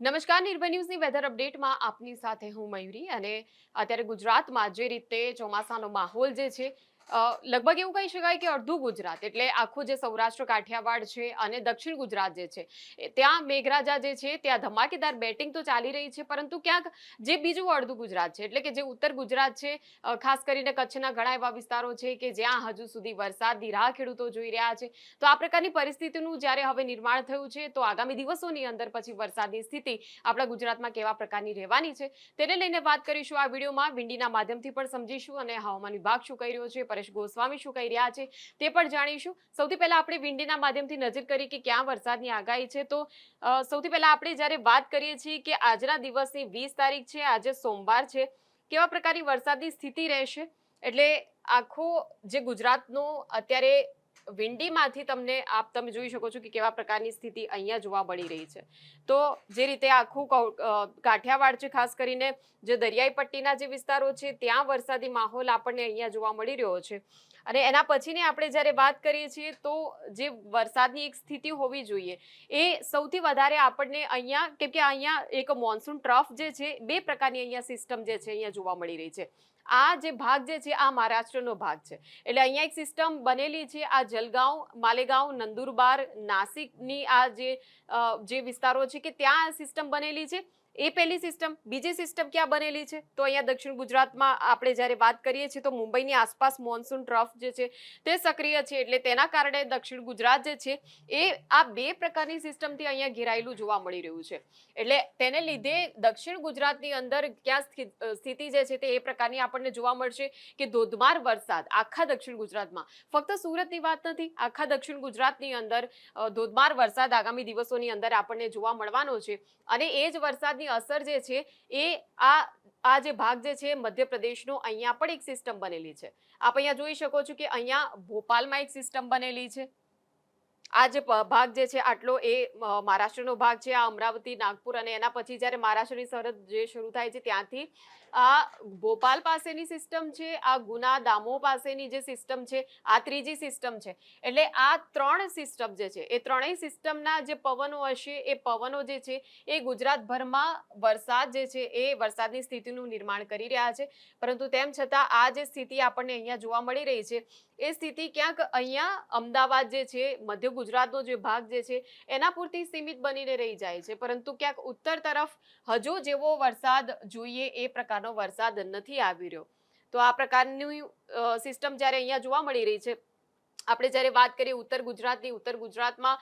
નમસ્કાર, નિર્ભય ન્યૂઝની વેધર અપડેટમાં આપની સાથે હું મયુરી. અને અત્યારે ગુજરાતમાં જે રીતે ચોમાસાનો માહોલ જે છે, લગભગ એવું કહી શકાય કે અડધું ગુજરાત એટલે આખું જે સૌરાષ્ટ્ર કાઠિયાવાડ છે અને દક્ષિણ ગુજરાત જે છે, ત્યાં મેઘરાજા જે છે ત્યાં ધમાકેદાર બેટિંગ તો ચાલી રહી છે, પરંતુ ક્યાંક જે બીજું અડધું ગુજરાત છે એટલે કે જે ઉત્તર ગુજરાત છે, ખાસ કરીને કચ્છના ઘણા એવા વિસ્તારો છે કે જ્યાં હજુ સુધી વરસાદની રાહ ખેડૂતો જોઈ રહ્યા છે. તો આ પ્રકારની પરિસ્થિતિનું જ્યારે હવે નિર્માણ થયું છે, તો આગામી દિવસોની અંદર પછી વરસાદની સ્થિતિ આપણા ગુજરાતમાં કેવા પ્રકારની રહેવાની છે તેને લઈને વાત કરીશું આ વિડીયોમાં. વિંડીના માધ્યમથી પણ સમજીશું અને હવામાન વિભાગ શું કહી રહ્યો છે, પરેશ ગોસ્વામી શું કહી રહ્યા છે તે પણ જાણીશું. સૌથી પહેલા આપણે વિંડીના માધ્યમથી નજર કરી કે ક્યાં વરસાદની આગાહી છે. તો સૌથી પહેલા આપણે જ્યારે વાત કરીએ છીએ કે આજના દિવસની 20 તારીખ છે, આજે સોમવાર છે, કેવા પ્રકારની વરસાદની સ્થિતિ રહેશે. એટલે આખો જે ગુજરાતનો અત્યારે વિંડીમાંથી તમે જોઈ શકો છો કે કેવા પ્રકારની સ્થિતિ અહીંયા જોવા મળી રહી છે. તો જે રીતે આખું કાઠિયાવાડ છે, ખાસ કરીને જે દરિયાઈ પટ્ટીના જે વિસ્તારો છે ત્યાં વરસાદી માહોલ આપણને અહીંયા જોવા મળી રહ્યો છે. અને એના પછીની આપણે જ્યારે વાત કરીએ છીએ તો જે વરસાદની એક સ્થિતિ હોવી જોઈએ એ સૌથી વધારે આપણને અહીંયા, કેમ કે અહીંયા એક મોન્સૂન ટ્રફ જે છે, બે પ્રકારની અહીંયા સિસ્ટમ જે છે અહીંયા જોવા મળી રહી છે. આ જે ભાગ જે છે આ મહારાષ્ટ્રનો ભાગ છે, એટલે અહીંયા એક સિસ્ટમ બનેલી છે. આ જલગાંવ, માલેગાંવ, નંદુરબાર, નાસિકની આ જે વિસ્તારો છે કે ત્યાં સિસ્ટમ બનેલી છે. એ પહેલી સિસ્ટમ. બીજી સિસ્ટમ ક્યાં બનેલી છે તો અહીંયા દક્ષિણ ગુજરાતમાં આપણે જ્યારે વાત કરીએ છીએ તો મુંબઈની આસપાસ મોન્સૂન ટ્રફ જે છે તે સક્રિય છે, એટલે તેના કારણે દક્ષિણ ગુજરાત જે છે એ આ બે પ્રકારની સિસ્ટમથી અહીંયા ઘેરાયેલું જોવા મળી રહ્યું છે. એટલે તેને લીધે દક્ષિણ ગુજરાતની અંદર ક્યાં સ્થિતિ જે છે તે એ પ્રકારની આપણને જોવા મળશે કે ધોધમાર વરસાદ આખા દક્ષિણ ગુજરાતમાં. ફક્ત સુરતની વાત નથી, આખા દક્ષિણ ગુજરાતની અંદર ધોધમાર વરસાદ આગામી દિવસોની અંદર આપણને જોવા મળવાનો છે. અને એ જ વરસાદની અસર જે છે એ આ જે ભાગ જે છે મધ્યપ્રદેશનો, અહીંયા પણ એક સિસ્ટમ બનેલી છે. આપ અહીંયા જોઈ શકો છો કે અહીંયા ભોપાલમાં એક સિસ્ટમ બનેલી છે. આ જે ભાગ જે છે આટલો એ મહારાષ્ટ્રનો ભાગ છે. આ અમરાવતી, નાગપુર અને એના પછી જ્યારે મહારાષ્ટ્રની સરહદ જે શરૂ થાય છે ત્યાંથી આ ભોપાલ પાસેની સિસ્ટમ છે, આ ગુના, દામોહ પાસેની જે સિસ્ટમ છે, આ ત્રીજી સિસ્ટમ છે. એટલે આ ત્રણ સિસ્ટમ જે છે એ ત્રણેય સિસ્ટમના જે પવનો હશે એ પવનો જે છે એ ગુજરાતભરમાં વરસાદ જે છે એ વરસાદની સ્થિતિનું નિર્માણ કરી રહ્યા છે. પરંતુ તેમ છતાં આ જે સ્થિતિ આપણને અહીંયા જોવા મળી રહી છે એ સ્થિતિ ક્યાંક અહીંયા અમદાવાદ જે છે, મધ્ય ગુજરાતનો જે ભાગ જે છે એના પૂરતી સીમિત બનીને રહી જાય છે. પરંતુ ક્યાંક ઉત્તર તરફ હજુ જેવો વરસાદ જોઈએ એ પ્રકારનો વરસાદ નથી આવી રહ્યો. તો આ પ્રકારની સિસ્ટમ જ્યારે અહીંયા જોવા મળી રહી છે, આપણે જ્યારે વાત કરીએ ઉત્તર ગુજરાતની, ઉત્તર ગુજરાતમાં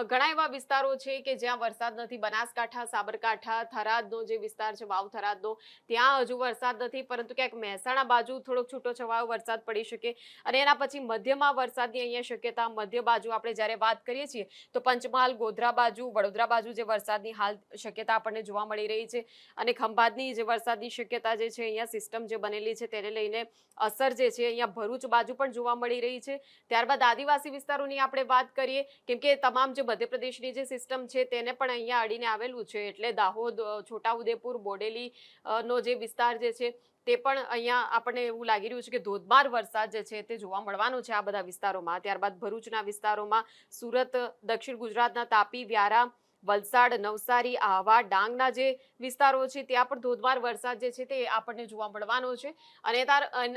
ઘણા એવા વિસ્તારો છે કે જ્યાં વરસાદ નથી. બનાસકાંઠા, સાબરકાંઠા, થરાદનો જે વિસ્તાર છે, વાવ થરાદનો, ત્યાં હજુ વરસાદ નથી. પરંતુ ક્યાંક મહેસાણા બાજુ થોડોક છૂટો છવાયો વરસાદ પડી શકે. અને એના પછી મધ્યમાં વરસાદની અહીંયા શક્યતા. મધ્ય બાજુ આપણે જ્યારે વાત કરીએ છીએ તો પંચમહાલ, ગોધરા બાજુ, વડોદરા બાજુ જે વરસાદની હાલ શક્યતા આપણને જોવા મળી રહી છે. અને ખંભાતની જે વરસાદની શક્યતા જે છે, અહીંયા સિસ્ટમ જે બનેલી છે તેને લઈને અસર જે છે અહીંયા ભરૂચ બાજુ પણ જોવા મળી રહી છે. ત્યારબાદ આદિવાસી વિસ્તારોની આપણે વાત કરીએ, કેમ કે તમામ જે મધ્યપ્રદેશની જે સિસ્ટમ છે તેને પણ અહીંયા અડીને આવેલું છે. એટલે દાહોદ, છોટાઉદેપુર, બોડેલી નો જે વિસ્તાર જે છે તે પણ અહીંયા આપણને એવું લાગી રહ્યું છે કે ધોધમાર વરસાદ જે છે તે જોવા મળવાનો છે આ બધા વિસ્તારોમાં. ત્યારબાદ ભરૂચના વિસ્તારોમાં, સુરત, દક્ષિણ ગુજરાતના તાપી, વ્યારા, વલસાડ, નવસારી, આહવા, ડાંગના જે વિસ્તારો છે ત્યાં પણ ધોધમાર વરસાદ જે છે તે આપણને જોવા મળવાનો છે. અને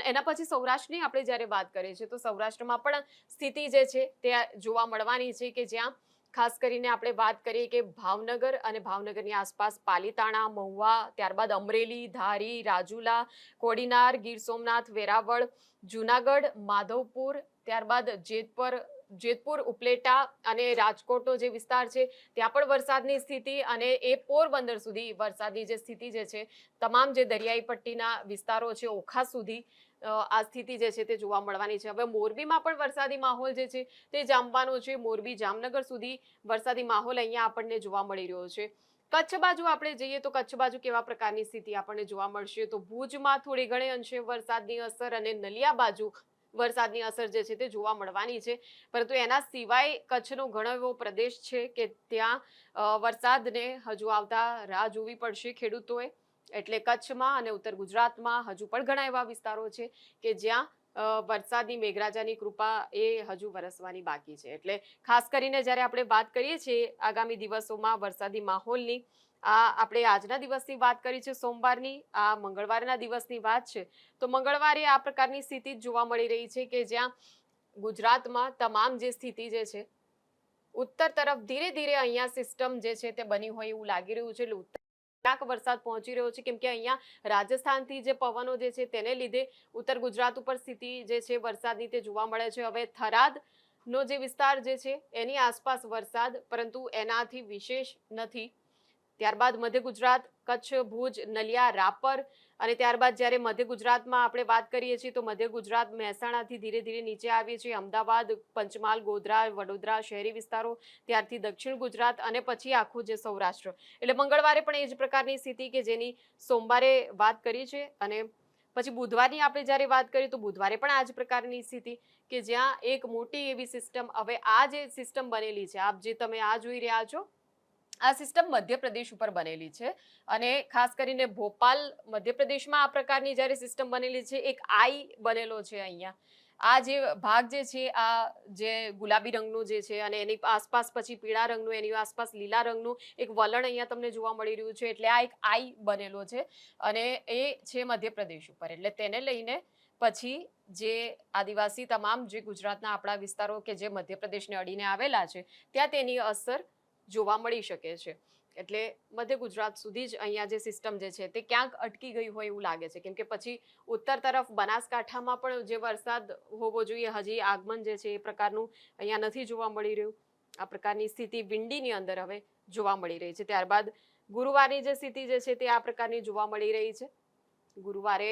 એના પછી સૌરાષ્ટ્રની આપણે જ્યારે વાત કરીએ છીએ તો સૌરાષ્ટ્રમાં પણ સ્થિતિ જે છે તે જોવા મળવાની છે કે જ્યાં ખાસ કરીને આપણે વાત કરીએ કે ભાવનગર અને ભાવનગરની આસપાસ પાલીતાણા, મહુવા, ત્યારબાદ અમરેલી, ધારી, રાજુલા, કોડીનાર, ગીર સોમનાથ, વેરાવળ, જુનાગઢ, માધવપુર, ત્યારબાદ જેતપુર, ઉપલેટા અને રાજકોટનો જે વિસ્તાર છે ત્યાં પણ વરસાદની સ્થિતિ. અને એ પોરબંદર સુધી વરસાદની જે સ્થિતિ જે છે, તમામ જે દરિયાઈ પટ્ટીના વિસ્તારો છે, ઓખા સુધી આ સ્થિતિ જે છે તે જોવા મળવાની છે. હવે મોરબીમાં પણ વરસાદી માહોલ જે છે તે જામવાનો છે. મોરબી, જામનગર સુધી વરસાદી માહોલ અહીંયા આપણને જોવા મળી રહ્યો છે. કચ્છ બાજુ આપણે જઈએ તો કચ્છ બાજુ કેવા પ્રકારની સ્થિતિ આપણને જોવા મળશે તો ભુજમાં થોડી ઘણી અંશે વરસાદની અસર અને નલિયા બાજુ વરસાદની અસર જે છે તે જોવા મળવાની છે. પરંતુ એના સિવાય કચ્છનો ઘણો એવો પ્રદેશ છે કે ત્યાં વરસાદને હજુ આવતા રાહ જોવી પડશે ખેડૂતોએ. એટલે કચ્છમાં અને ઉત્તર ગુજરાતમાં હજુ પણ ઘણા એવા વિસ્તારો છે કે જ્યાં વરસાદની મેઘરાજાની કૃપા એ હજુ વરસવાની બાકી છે. એટલે ખાસ કરીને જ્યારે આપણે વાત કરીએ છીએ આગામી દિવસોમાં વરસાદી માહોલની, આપણે આજના દિવસની વાત કરી છે, સોમવારની. આ મંગળવારના દિવસની વાત છે. તો મંગળવારે આ પ્રકારની સ્થિતિ જોવા મળી રહી છે કે જ્યાં ગુજરાતમાં તમામ જે સ્થિતિ જે છે ઉત્તર તરફ ધીરે ધીરે અહીંયા સિસ્ટમ જે છે તે બની હોય એવું લાગી રહ્યું છે. એટલે ઉત્તર ક્યાંક વરસાદ પહોંચી રહ્યો છે, કેમ કે અહીંયા રાજસ્થાનથી જે પવનો જે છે તેને લીધે ઉત્તર ગુજરાત ઉપર સ્થિતિ જે છે વરસાદની તે જોવા મળે છે. હવે થરાદનો જે વિસ્તાર જે છે એની આસપાસ વરસાદ, પરંતુ એનાથી વિશેષ નથી. ત્યારબાદ મધ્ય ગુજરાત, કચ્છ, ભુજ, નલિયા, રાપર અને ત્યારબાદ જ્યારે મધ્ય ગુજરાતમાં આપણે વાત કરીએ છીએ તો મધ્ય ગુજરાત મહેસાણાથી ધીરે ધીરે નીચે આવીએ છીએ, અમદાવાદ, પંચમહાલ, ગોધરા, વડોદરા શહેરી વિસ્તારો, ત્યારથી દક્ષિણ ગુજરાત અને પછી આખું જે સૌરાષ્ટ્ર. એટલે મંગળવારે પણ એ જ પ્રકારની સ્થિતિ કે જેની સોમવારે વાત કરી છે. અને પછી બુધવારની આપણે જ્યારે વાત કરીએ તો બુધવારે પણ આ જ પ્રકારની સ્થિતિ કે જ્યાં એક મોટી એવી સિસ્ટમ, હવે આ જે સિસ્ટમ બનેલી છે, આપ જે તમે આ જોઈ રહ્યા છો, આ સિસ્ટમ મધ્યપ્રદેશ ઉપર બનેલી છે. અને ખાસ કરીને ભોપાલ મધ્યપ્રદેશમાં આ પ્રકારની જ્યારે સિસ્ટમ બનેલી છે, એક આઈ બનેલો છે અહીંયા. આ જે ભાગ જે છે, આ જે ગુલાબી રંગનું જે છે અને એની આસપાસ પછી પીળા રંગનું, એની આસપાસ લીલા રંગનું એક વલણ અહીંયા તમને જોવા મળી રહ્યું છે. એટલે આ એક આઈ બનેલો છે અને એ છે મધ્યપ્રદેશ ઉપર. એટલે તેને લઈને પછી જે આદિવાસી તમામ જે ગુજરાતના આપણા વિસ્તારો કે જે મધ્યપ્રદેશને અડીને આવેલા છે ત્યાં તેની અસર જોવા મળી શકે છે. એટલે મધ્ય ગુજરાત સુધી જ અહીંયા જે સિસ્ટમ જે છે તે ક્યાંક અટકી ગઈ હોય એવું લાગે છે, કેમ કે પછી ઉત્તર તરફ બનાસકાંઠામાં પણ જે વરસાદ હોવો જોઈએ હજી આગમન જે છે એ પ્રકારનું અહીંયા નથી જોવા મળી રહ્યું. આ પ્રકારની સ્થિતિ વિંડીની અંદર હવે જોવા મળી રહી છે. ત્યારબાદ ગુરુવારની જે સ્થિતિ જે છે તે આ પ્રકારની જોવા મળી રહી છે. ગુરુવારે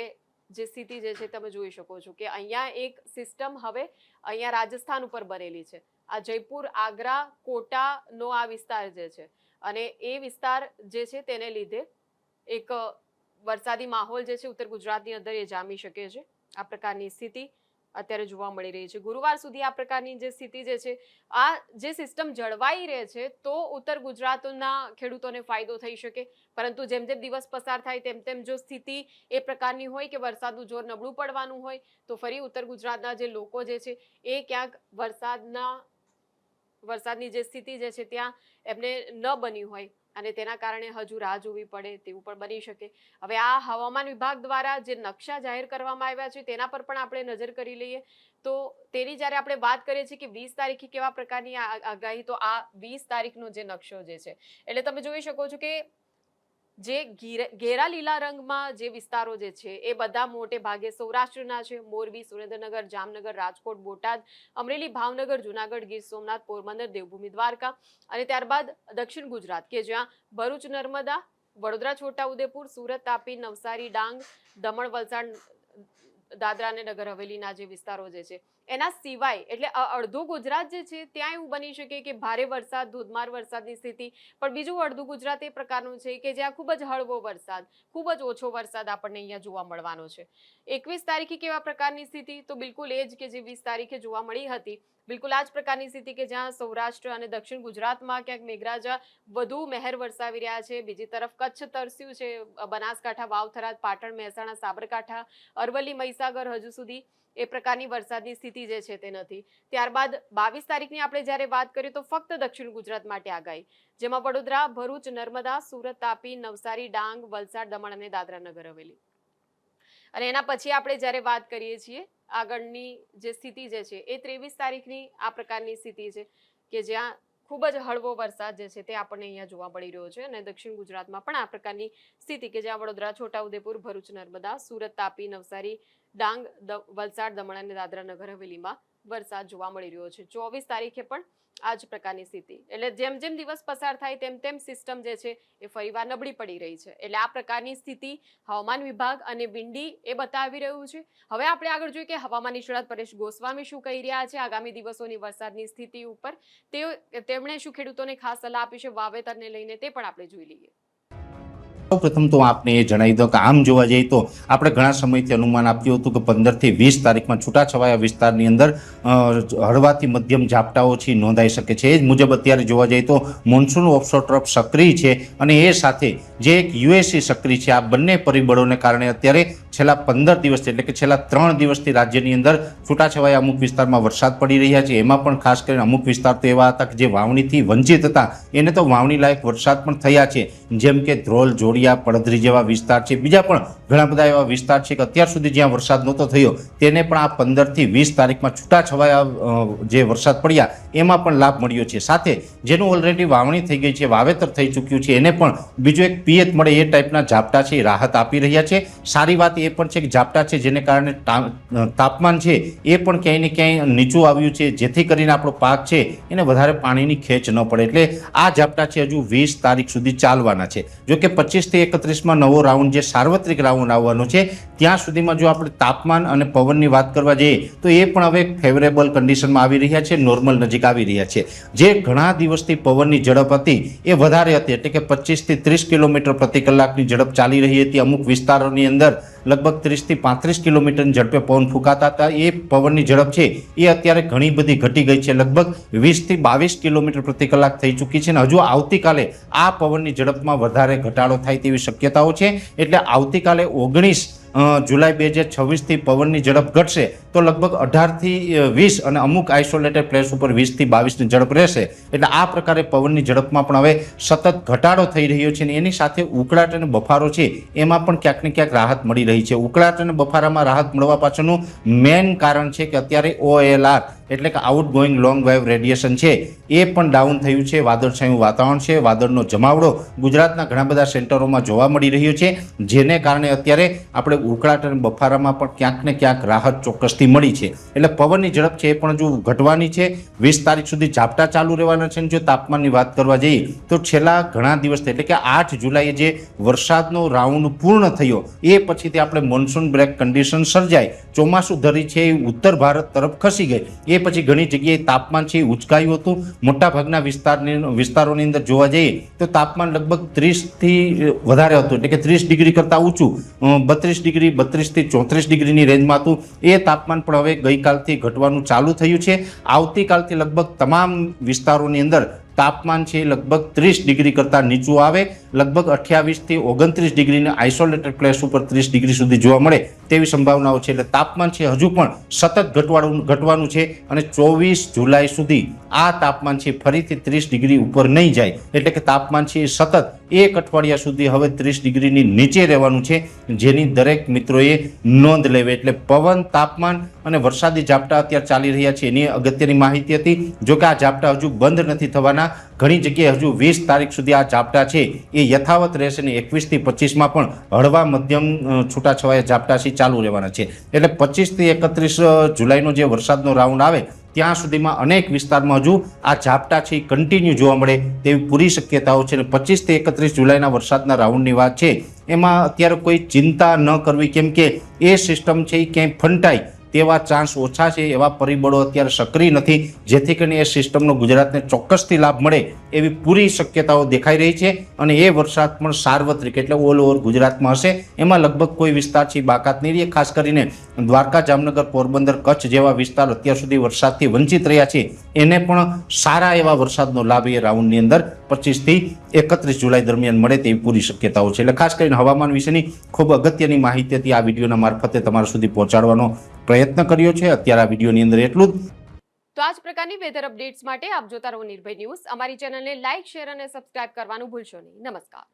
જે સ્થિતિ જે છે તમે જોઈ શકો છો કે અહીંયા એક સિસ્ટમ હવે અહીંયા રાજસ્થાન ઉપર બનેલી છે. આ જયપુર, આગ્રા, કોટાનો આ વિસ્તાર જે છે અને એ વિસ્તાર જે છે તેને લીધે એક વરસાદી માહોલ જે છે ઉત્તર ગુજરાતની અંદર એ જામી શકે છે. આ પ્રકારની સ્થિતિ અત્યારે જોવા મળી રહી છે. ગુરુવાર સુધી આ પ્રકારની જે સ્થિતિ જે છે, આ જે સિસ્ટમ જળવાઈ રહે છે તો ઉત્તર ગુજરાતના ખેડૂતોને ફાયદો થઈ શકે. પરંતુ જેમ જેમ દિવસ પસાર થાય તેમ તેમ જો સ્થિતિ એ પ્રકારની હોય કે વરસાદનું જોર નબળું પડવાનું હોય તો ફરી ઉત્તર ગુજરાતના જે લોકો જે છે એ ક્યાંક વરસાદની જે સ્થિતિ જે છે ત્યાં એમને ન બની હોય અને તેના કારણે હજુ રાહ જોવી પડે તેવું પણ બની શકે. હવે આ હવામાન વિભાગ દ્વારા જે નકશા જાહેર કરવામાં આવ્યા છે તેના પર પણ આપણે નજર કરી લઈએ. તો તેની જ્યારે આપણે વાત કરીએ છીએ કે 20 તારીખે કેવા પ્રકારની આગાહી, તો આ 20 તારીખનો જે નકશો જે છે એટલે તમે જોઈ શકો છો કે જે ઘેરા લીલા રંગમાં જે વિસ્તારો જે છે એ બધા મોટે ભાગે સૌરાષ્ટ્રના છે. મોરબી, સુરેન્દ્રનગર, જામનગર, રાજકોટ, બોટાદ, અમરેલી, ભાવનગર, જુનાગઢ, ગીર સોમનાથ, પોરબંદર, દેવભૂમિ દ્વારકા અને ત્યારબાદ દક્ષિણ ગુજરાત કે જ્યાં ભરૂચ, નર્મદા, વડોદરા, છોટાઉદેપુર, સુરત, તાપી, નવસારી, ડાંગ, દમણ, વલસાડ, દાદરા અને નગર હવેલીના જે વિસ્તારો જે છે એના સિવાય એટલે અડધું ગુજરાત જે છે ત્યાં એવું બની શકે કે ભારે વરસાદ, ધોધમાર વરસાદની સ્થિતિ. પણ બીજું અડધું ગુજરાત એ પ્રકારનું છે કે જ્યાં ખૂબ જ હળવો વરસાદ, ખૂબ જ ઓછો વરસાદ આપણને અહીંયા જોવા મળવાનો છે. 21 તારીખે કેવા પ્રકારની સ્થિતિ, તો બિલકુલ એ જ કે જે 20 તારીખે જોવા મળી હતી, બિલકુલ આ જ પ્રકારની સ્થિતિ કે જ્યાં સૌરાષ્ટ્ર અને દક્ષિણ ગુજરાતમાં ક્યાંક મેઘરાજા વધુ મહેર વરસાવી રહ્યા છે. બીજી તરફ કચ્છ તરસ્યું છે, બનાસકાંઠા, વાવ, થરાદ, પાટણ, મહેસાણા, સાબરકાંઠા, અરવલ્લી, મહીસાગર હજુ સુધી એ પ્રકારની વરસાદની સ્થિતિ જે છે તે નથી. ત્યારબાદ 22 તારીખની આપણે જ્યારે વાત કરીએ તો ફક્ત દક્ષિણ ગુજરાત માટે આગાહી, જેમાં વડોદરા, ભરૂચ, નર્મદા, સુરત, તાપી, નવસારી, ડાંગ, વલસાડ, દમણ અને દાદરા નગર હવેલી. અને એના પછી આપણે જ્યારે વાત કરીએ છીએ આગળની જે સ્થિતિ જે છે એ 23 તારીખની આ પ્રકારની સ્થિતિ છે કે જ્યાં ખૂબ જ હળવો વરસાદ જે છે તે આપણને અહીંયા જોવા મળી રહ્યો છે. અને દક્ષિણ ગુજરાતમાં પણ આ પ્રકારની સ્થિતિ કે જ્યાં વડોદરા, છોટાઉદેપુર, ભરૂચ, નર્મદા, સુરત, તાપી, નવસારી, ડાંગ, વલસાડ, દમણ અને દાદરા નગર હવેલીમાં વરસાદ જોવા મળી રહ્યો છે. 24 તારીખે પણ આ જ પ્રકારની સ્થિતિ. એટલે જેમ જેમ દિવસ પસાર થાય તેમ તેમ સિસ્ટમ જે છે એ ફરીવાર નબળી પડી રહી છે. એટલે આ પ્રકારની સ્થિતિ હવામાન વિભાગ અને વિંડી એ બતાવી રહ્યું છે. હવે આપણે આગળ જોઈએ કે હવામાન નિષ્ણાત પરેશ ગોસ્વામી શું કહી રહ્યા છે આગામી દિવસોની વરસાદની સ્થિતિ ઉપર. તેમણે શું ખેડૂતોને ખાસ સલાહ આપી છે વાવેતરને લઈને, તે પણ આપણે જોઈ લઈએ. પ્રથમ તો આપને એ જણાવી દઉં કે આમ જોવા જઈએ તો આપણે ઘણા સમયથી અનુમાન આપ્યું હતું કે 15 થી 20 તારીખમાં છૂટાછવાયા વિસ્તારની અંદર હળવાથી મધ્યમ ઝાપટાઓથી નોંધાઈ શકે છે. એ જ મુજબ અત્યારે જોવા જઈએ તો મોન્સૂન ઓફશોર ટ્રફ સક્રિય છે અને એ સાથે જે એક યુએસી સક્રિય છે. આ બંને પરિબળોને કારણે અત્યારે છેલ્લા 15 દિવસથી એટલે કે છેલ્લા 3 દિવસથી રાજ્યની અંદર છૂટાછવાયા અમુક વિસ્તારમાં વરસાદ પડી રહ્યા છે. એમાં પણ ખાસ કરીને અમુક વિસ્તાર તો એવા હતા કે જે વાવણીથી વંચિત હતા, એને તો વાવણી લાયક વરસાદ પણ થયા છે. જેમ કે ધ્રોલ, જોડિયા, પડધરી જેવા વિસ્તાર છે. બીજા પણ ઘણા બધા એવા વિસ્તાર છે કે અત્યાર સુધી જ્યાં વરસાદ નહોતો થયો તેને પણ આ 15 થી 20 તારીખમાં છૂટાછવાયા જે વરસાદ પડ્યા એમાં પણ લાભ મળ્યો છે. સાથે જેનું ઓલરેડી વાવણી થઈ ગઈ છે, વાવેતર થઈ ચૂક્યું છે, એને પણ બીજો એક પિયત મળે એ ટાઈપના ઝાપટા છે એ રાહત આપી રહ્યા છે. સારી વાત એ પણ છે કે ઝાપટા છે જેને કારણે તાપમાન છે એ પણ ક્યાંય ને ક્યાંય નીચું આવ્યું છે, જેથી કરીને આપણો પાક છે એને વધારે પાણીની ખેંચ ન પડે. એટલે આ ઝાપટા છે હજુ 20 તારીખ સુધી ચાલવાના છે. જો કે 25 થી 31માં નવો રાઉન્ડ જે સાર્વત્રિક રાઉન્ડ આવવાનો છે, ત્યાં સુધીમાં જો આપણે તાપમાન અને પવનની વાત કરવા જઈએ તો એ પણ હવે ફેવરેબલ કન્ડિશનમાં આવી રહ્યા છે, નોર્મલ નજીક આવી રહ્યા છે. જે ઘણા દિવસથી પવનની ઝડપ હતી એ વધારે હતી, એટલે કે 25 થી 30 કિલોમીટર પ્રતિ કલાકની ઝડપ ચાલી રહી હતી. અમુક વિસ્તારોની અંદર લગભગ 30 થી 35 કિલોમીટરની ઝડપે પવન ફૂંકાતા હતા. એ પવનની ઝડપ છે એ અત્યારે ઘણી બધી ઘટી ગઈ છે, લગભગ 20 થી 22 કિલોમીટર પ્રતિ કલાક થઈ ચૂકી છે. અને હજુ આવતીકાલે આ પવનની ઝડપમાં વધારે ઘટાડો થાય તેવી શક્યતાઓ છે. એટલે આવતીકાલે 19 જુલાઈ 2026 થી પવનની ઝડપ ઘટશે તો લગભગ 18 થી 20 અને અમુક આઇસોલેટેડ પ્લેસ ઉપર 20 થી 22ની ઝડપ રહેશે. એટલે આ પ્રકારે પવનની ઝડપમાં પણ હવે સતત ઘટાડો થઈ રહ્યો છે. અને એની સાથે ઉકળાટ અને બફારો છે એમાં પણ ક્યાંક ને ક્યાંક રાહત મળી રહી છે. ઉકળાટ અને બફારામાં રાહત મળવા પાછળનું મેઇન કારણ છે કે અત્યારે OLR એટલે કે out going long wave radiation છે એ પણ ડાઉન થયું છે. વાદળછાયું વાતાવરણ છે, વાદળનો જમાવડો ગુજરાતના ઘણા બધા સેન્ટરોમાં જોવા મળી રહ્યો છે, જેને કારણે અત્યારે આપણે ઉકળાટ અને બફારામાં પણ ક્યાંક ને ક્યાંક રાહત ચોક્કસથી મળી છે. એટલે પવનની ઝડપ છે એ પણ હજુ ઘટવાની છે. 20 તારીખ સુધી ઝાપટા ચાલુ રહેવાના છે. જો તાપમાનની વાત કરવા જઈએ તો છેલ્લા ઘણા દિવસથી એટલે કે 8 જુલાઈએ જે વરસાદનો રાઉન્ડ પૂર્ણ થયો એ પછીથી આપણે મોન્સૂન બ્રેક કન્ડિશન સર્જાય, ચોમાસું ધરી છે એ ઉત્તર ભારત તરફ ખસી ગઈ. એ પછી ઘણી જગ્યાએ તાપમાન છે એ ઉચકાયું હતું. મોટાભાગના વિસ્તારોની અંદર જોવા જઈએ તો તાપમાન લગભગ 30 થી વધારે હતું, એટલે કે 30 ડિગ્રી કરતાં ઊંચું 32 ડિગ્રી 32 થી 34 ડિગ્રીની રેન્જમાં હતું. એ તાપમાન પણ હવે ગઈકાલથી ઘટવાનું ચાલુ થયું છે. આવતીકાલથી લગભગ તમામ વિસ્તારોની અંદર તાપમાન છે લગભગ 30 ડિગ્રી કરતાં નીચું આવે. લગભગ 28 થી 29 ડિગ્રીને આઇસોલેટેડ પ્લેસ ઉપર 30 ડિગ્રી સુધી જોવા મળે તેવી સંભાવનાઓ છે. એટલે તાપમાન છે હજુ પણ સતત ઘટવાનું છે. અને 24 જુલાઈ સુધી આ તાપમાન છે ફરીથી 30 ડિગ્રી ઉપર નહીં જાય. એટલે કે તાપમાન છે સતત એક અઠવાડિયા સુધી હવે 30 ડિગ્રીની નીચે રહેવાનું છે, જેની દરેક મિત્રોએ નોંધ લેવી. એટલે પવન, તાપમાન અને વરસાદી ઝાપટા અત્યારે ચાલી રહ્યા છે એની અગત્યની માહિતી હતી. જો કે આ ઝાપટા હજુ બંધ નથી થવાના. ઘણી જગ્યાએ હજુ 20 તારીખ સુધી આ ઝાપટા છે એ યથાવત રહેશે ને 21 થી 25માં પણ હળવા મધ્યમ છૂટાછવાયા ઝાપટા છે ચાલુ રહેવાના છે. એટલે 25 થી 31 જુલાઈનો જે વરસાદનો રાઉન્ડ આવે ત્યાં સુધીમાં અનેક વિસ્તારમાં હજુ આ ઝાપટા છે એ કન્ટિન્યુ જોવા મળે તેવી પૂરી શક્યતાઓ છે. અને 25 થી 31 જુલાઈના વરસાદના રાઉન્ડની વાત છે એમાં અત્યારે કોઈ ચિંતા ન કરવી, કેમ કે એ સિસ્ટમ છે એ ક્યાંય ફંટાય તેવા ચાન્સ ઓછા છે. એવા પરિબળો અત્યારે સક્રિય નથી, જેથી કરીને એ સિસ્ટમનો ગુજરાતને ચોક્કસથી લાભ મળે એવી પૂરી શક્યતાઓ દેખાઈ રહી છે. અને એ વરસાદ પણ સાર્વત્રિક એટલે ઓલ ઓવર ગુજરાતમાં હશે. એમાં લગભગ કોઈ વિસ્તાર છે બાકાત નહીં રહે. ખાસ કરીને દ્વારકા, જામનગર, પોરબંદર, કચ્છ જેવા વિસ્તાર અત્યાર સુધી વરસાદથી વંચિત રહ્યા છે એને પણ સારા એવા વરસાદનો લાભ એ રાઉન્ડની અંદર 25 થી 31 જુલાઈ દરમિયાન મળે તેવી પૂરી શક્યતાઓ છે. એટલે ખાસ કરીને હવામાન વિશેની ખૂબ અગત્યની માહિતી હતી આ વિડીયોના મારફતે તમારા સુધી પહોંચાડવાનો પ્રયત્ન કર્યો છે. અત્યારે આ વિડીયોની અંદર એટલું જ. તો આ જ પ્રકારની વેધર અપડેટ્સ માટે આપ જોતા રહો નિર્ભય ન્યૂઝ. અમારી ચેનલને લાઇક, શેર અને સબસ્ક્રાઇબ કરવાનું ભૂલશો નહીં. નમસ્કાર.